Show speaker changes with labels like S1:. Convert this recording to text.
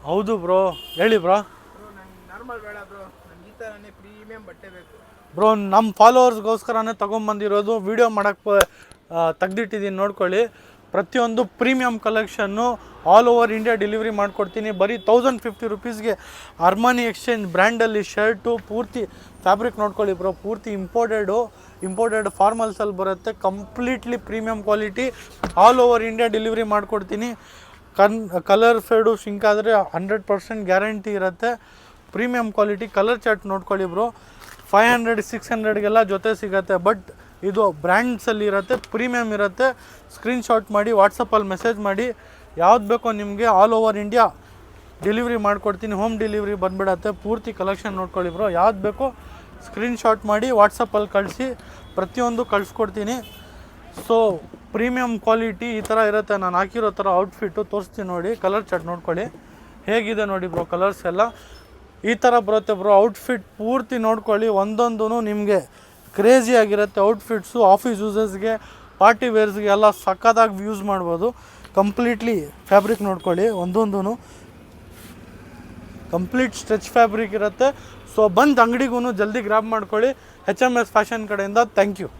S1: ಹೌದು ಬ್ರೋ, ಹೇಳಿ bro.
S2: Bro ನಂಗೆ ನಾರ್ಮಲ್ ಬೇಡ ಬ್ರೋ, ನಂಗೆ ಈ ಥರನೇ ಪ್ರೀಮಿಯಂ ಬಟ್ಟೆ ಬೇಕು.
S1: ಬ್ರೋ ನಮ್ಮ ಫಾಲೋವರ್ಸ್ಗೋಸ್ಕರನೇ ತೊಗೊಂಬಂದಿರೋದು, ವೀಡಿಯೋ ಮಾಡೋಕ್ಕೆ ತೆಗ್ದಿಟ್ಟಿದ್ದೀನಿ ನೋಡ್ಕೊಳ್ಳಿ. ಪ್ರತಿಯೊಂದು premium collection all over India delivery ಮಾಡಿಕೊಡ್ತೀನಿ. ಬರೀ 1050 ರುಪೀಸ್ಗೆ ಅರ್ಮಾನಿ ಎಕ್ಸ್ಚೇಂಜ್ ಬ್ರ್ಯಾಂಡಲ್ಲಿ ಶರ್ಟು ಪೂರ್ತಿ ಫ್ಯಾಬ್ರಿಕ್ ನೋಡ್ಕೊಳ್ಳಿ ಬ್ರೋ, ಪೂರ್ತಿ ಇಂಪೋರ್ಟೆಡ್ ಫಾರ್ಮಲ್ಸಲ್ಲಿ ಬರುತ್ತೆ. Completely premium quality, all over India delivery ಮಾಡಿಕೊಡ್ತೀನಿ. ಕಲರ್ ಫೇಡು ಶಿಂಕ್ ಆದರೆ 100% ಗ್ಯಾರಂಟಿ ಇರುತ್ತೆ. ಪ್ರೀಮಿಯಂ ಕ್ವಾಲಿಟಿ ಕಲರ್ ಚಾರ್ಟ್ ನೋಡ್ಕೊಳ್ಳಿ ಬ್ರೋ. 500-600ಗೆಲ್ಲ ಜೊತೆ ಸಿಗುತ್ತೆ, ಬಟ್ ಇದು ಬ್ರ್ಯಾಂಡ್ಸಲ್ಲಿ ಇರುತ್ತೆ, ಪ್ರೀಮಿಯಮ್ ಇರುತ್ತೆ. ಸ್ಕ್ರೀನ್ಶಾಟ್ ಮಾಡಿ ವಾಟ್ಸಪ್ಪಲ್ಲಿ ಮೆಸೇಜ್ ಮಾಡಿ, ಯಾವ್ದು ಬೇಕೋ ನಿಮಗೆ ಆಲ್ ಓವರ್ ಇಂಡಿಯಾ ಡೆಲಿವರಿ ಮಾಡಿಕೊಡ್ತೀನಿ. ಹೋಮ್ ಡೆಲಿವರಿ ಬಂದುಬಿಡತ್ತೆ. ಪೂರ್ತಿ ಕಲೆಕ್ಷನ್ ನೋಡ್ಕೊಳ್ಳಿ ಬ್ರೋ, ಯಾವ್ದು ಬೇಕೋ ಸ್ಕ್ರೀನ್ಶಾಟ್ ಮಾಡಿ ವಾಟ್ಸಪ್ಪಲ್ಲಿ ಕಳಿಸಿ, ಪ್ರತಿಯೊಂದು ಕಳಿಸ್ಕೊಡ್ತೀನಿ. ಸೊ ಪ್ರೀಮಿಯಂ ಕ್ವಾಲಿಟಿ ಈ ಥರ ಇರುತ್ತೆ. ನಾನು ಹಾಕಿರೋ ಥರ ಔಟ್ಫಿಟ್ಟು ತೋರಿಸ್ತೀನಿ ನೋಡಿ, ಕಲರ್ ಚಾರ್ಟ್ ನೋಡ್ಕೊಳ್ಳಿ ಹೇಗಿದೆ ನೋಡಿ ಬ್ರೋ. ಕಲರ್ಸ್ ಎಲ್ಲ ಈ ಥರ ಬರುತ್ತೆ ಬ್ರೋ. ಔಟ್ಫಿಟ್ ಪೂರ್ತಿ ನೋಡ್ಕೊಳ್ಳಿ, ಒಂದೊಂದು ನಿಮಗೆ ಕ್ರೇಜಿ ಆಗಿರುತ್ತೆ ಔಟ್ಫಿಟ್ಸು. ಆಫೀಸ್ ಯೂಸಸ್ಗೆ, ಪಾರ್ಟಿ ವೇರ್ಸ್ಗೆ ಎಲ್ಲ ಸಖತ್ತಾಗಿ ಯೂಸ್ ಮಾಡ್ಬೋದು. ಕಂಪ್ಲೀಟ್ಲಿ ಫ್ಯಾಬ್ರಿಕ್ ನೋಡ್ಕೊಳ್ಳಿ, ಒಂದೊಂದು ಕಂಪ್ಲೀಟ್ ಸ್ಟ್ರೆಚ್ ಫ್ಯಾಬ್ರಿಕ್ ಇರುತ್ತೆ. ಸೊ ಬಂದು ಅಂಗಡಿಗೂ ಜಲ್ದಿ ಗ್ರಾಬ್ ಮಾಡ್ಕೊಳ್ಳಿ. HMS ಫ್ಯಾಷನ್ ಕಡೆಯಿಂದ ಥ್ಯಾಂಕ್ ಯು.